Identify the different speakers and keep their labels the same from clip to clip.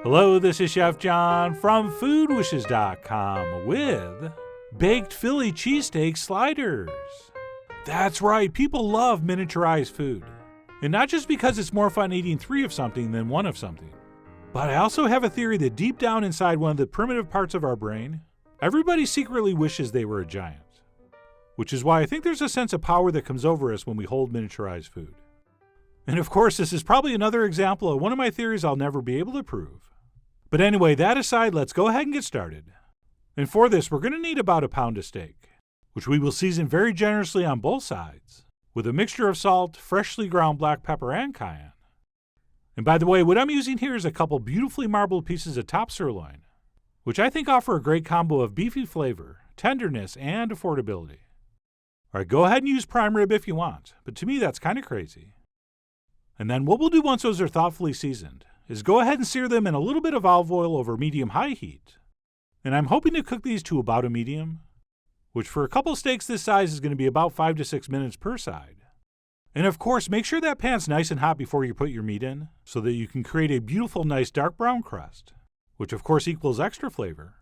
Speaker 1: Hello, this is Chef John from foodwishes.com with baked Philly cheesesteak sliders. That's right, people love miniaturized food. And not just because it's more fun eating 3 of something than 1 of something. But I also have a theory that deep down inside one of the primitive parts of our brain, everybody secretly wishes they were a giant. Which is why I think there's a sense of power that comes over us when we hold miniaturized food. And of course, this is probably another example of one of my theories I'll never be able to prove. But anyway, that aside, let's go ahead and get started. And for this, we're going to need about a pound of steak, which we will season very generously on both sides, with a mixture of salt, freshly ground black pepper, and cayenne. And by the way, what I'm using here is a couple beautifully marbled pieces of top sirloin, which I think offer a great combo of beefy flavor, tenderness, and affordability. All right, go ahead and use prime rib if you want, but to me that's kind of crazy. And then what we'll do once those are thoughtfully seasoned is go ahead and sear them in a little bit of olive oil over medium-high heat. And I'm hoping to cook these to about a medium, which for a couple steaks this size is going to be about 5 to 6 minutes per side. And of course, make sure that pan's nice and hot before you put your meat in, so that you can create a beautiful, nice dark brown crust, which of course equals extra flavor.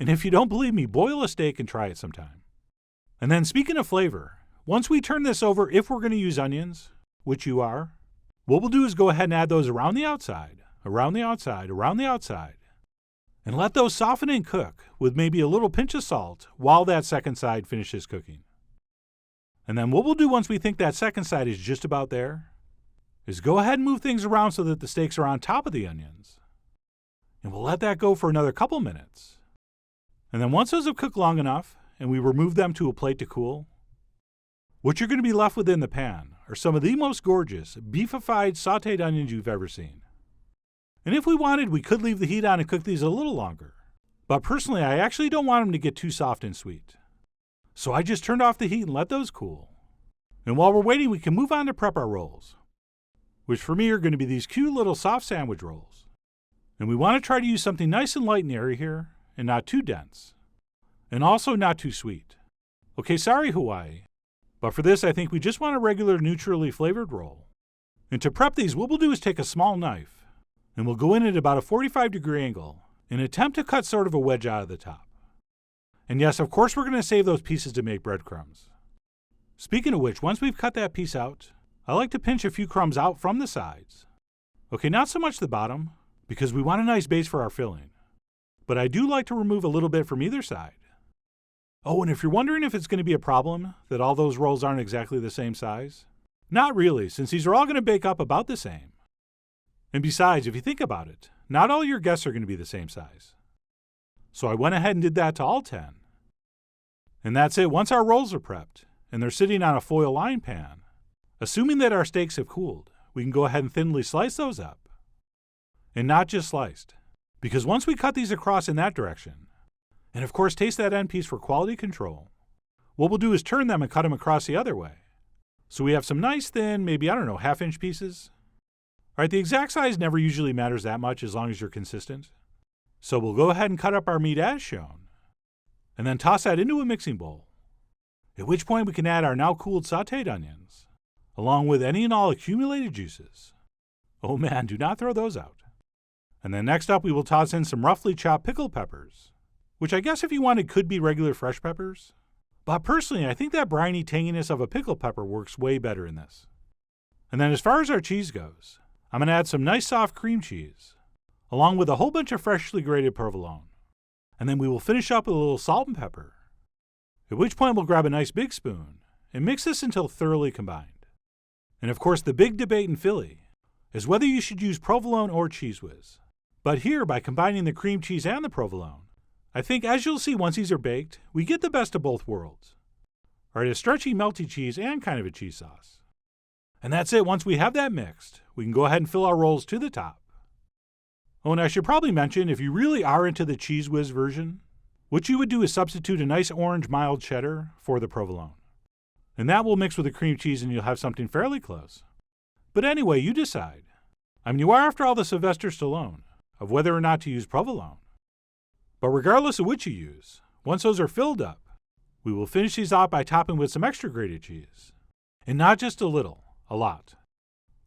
Speaker 1: And if you don't believe me, boil a steak and try it sometime. And then speaking of flavor, once we turn this over, if we're going to use onions, which you are, what we'll do is go ahead and add those around the outside, around the outside, around the outside, and let those soften and cook with maybe a little pinch of salt while that second side finishes cooking. And then what we'll do once we think that second side is just about there is go ahead and move things around so that the steaks are on top of the onions. And we'll let that go for another couple minutes. And then once those have cooked long enough and we remove them to a plate to cool, what you're going to be left with in the pan are some of the most gorgeous, beefified sautéed onions you've ever seen. And if we wanted, we could leave the heat on and cook these a little longer. But personally, I actually don't want them to get too soft and sweet. So I just turned off the heat and let those cool. And while we're waiting, we can move on to prep our rolls, which for me are going to be these cute little soft sandwich rolls. And we want to try to use something nice and light and airy here, and not too dense. And also not too sweet. Okay, sorry Hawaii. But for this, I think we just want a regular neutrally flavored roll. And to prep these, what we'll do is take a small knife, and we'll go in at about a 45-degree angle and attempt to cut sort of a wedge out of the top. And yes, of course, we're going to save those pieces to make breadcrumbs. Speaking of which, once we've cut that piece out, I like to pinch a few crumbs out from the sides. Okay, not so much the bottom, because we want a nice base for our filling. But I do like to remove a little bit from either side. Oh, and if you're wondering if it's going to be a problem that all those rolls aren't exactly the same size, not really, since these are all going to bake up about the same. And besides, if you think about it, not all your guests are going to be the same size. So I went ahead and did that to all 10. And that's it. Once our rolls are prepped, and they're sitting on a foil lined pan, assuming that our steaks have cooled, we can go ahead and thinly slice those up. And not just sliced, because once we cut these across in that direction, and of course taste that end piece for quality control, what we'll do is turn them and cut them across the other way. So we have some nice thin, maybe, half-inch pieces. All right, the exact size never usually matters that much as long as you're consistent. So we'll go ahead and cut up our meat as shown, and then toss that into a mixing bowl, at which point we can add our now cooled sautéed onions, along with any and all accumulated juices. Oh man, do not throw those out. And then next up we will toss in some roughly chopped pickled peppers, which I guess if you wanted could be regular fresh peppers. But personally, I think that briny tanginess of a pickled pepper works way better in this. And then as far as our cheese goes, I'm going to add some nice soft cream cheese, along with a whole bunch of freshly grated provolone. And then we will finish up with a little salt and pepper, at which point we'll grab a nice big spoon and mix this until thoroughly combined. And of course, the big debate in Philly is whether you should use provolone or Cheez Whiz. But here, by combining the cream cheese and the provolone, I think, as you'll see once these are baked, we get the best of both worlds. All right, a stretchy, melty cheese and kind of a cheese sauce. And that's it. Once we have that mixed, we can go ahead and fill our rolls to the top. Oh, and I should probably mention, if you really are into the Cheez Whiz version, what you would do is substitute a nice orange mild cheddar for the provolone. And that will mix with the cream cheese and you'll have something fairly close. But anyway, you decide. I mean, you are, after all, the Sylvester Stallone of whether or not to use provolone. But regardless of which you use, once those are filled up, we will finish these off by topping with some extra grated cheese. And not just a little, a lot.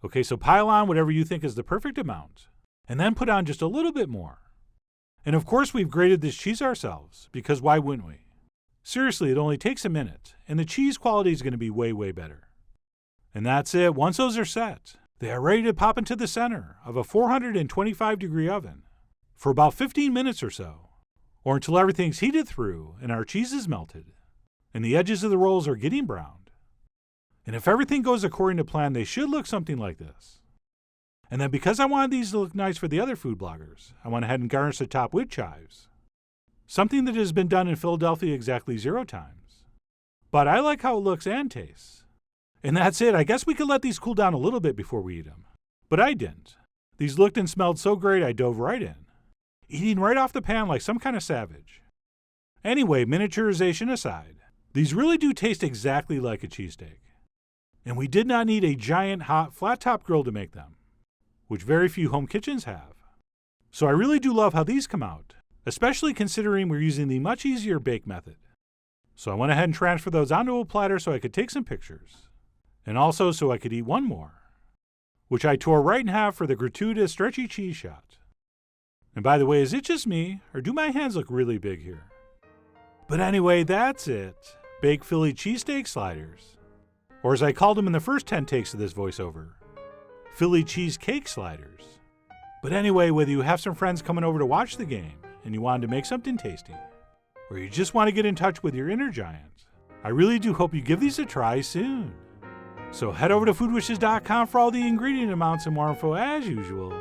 Speaker 1: Okay, so pile on whatever you think is the perfect amount. and then put on just a little bit more. And of course we've grated this cheese ourselves, because why wouldn't we? Seriously, it only takes a minute, and the cheese quality is going to be way, way better. And that's it. Once those are set, they are ready to pop into the center of a 425-degree oven for about 15 minutes or so, or until everything's heated through and our cheese is melted, and the edges of the rolls are getting browned. And if everything goes according to plan, they should look something like this. And then because I wanted these to look nice for the other food bloggers, I went ahead and garnished the top with chives. Something that has been done in Philadelphia exactly 0 times. But I like how it looks and tastes. And that's it. I guess we could let these cool down a little bit before we eat them. But I didn't. These looked and smelled so great I dove right in, eating right off the pan like some kind of savage. Anyway, miniaturization aside, these really do taste exactly like a cheesesteak. And we did not need a giant, hot, flat-top grill to make them, which very few home kitchens have. So I really do love how these come out, especially considering we're using the much easier bake method. So I went ahead and transferred those onto a platter so I could take some pictures, and also so I could eat one more, which I tore right in half for the gratuitous stretchy cheese shot. And by the way, is it just me, or do my hands look really big here? But anyway, that's it. Baked Philly cheesesteak sliders. Or as I called them in the first 10 takes of this voiceover, Philly cheesecake sliders. But anyway, whether you have some friends coming over to watch the game and you wanted to make something tasty, or you just want to get in touch with your inner giant, I really do hope you give these a try soon. So head over to foodwishes.com for all the ingredient amounts and more info as usual.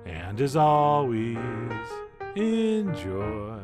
Speaker 1: And as always, enjoy.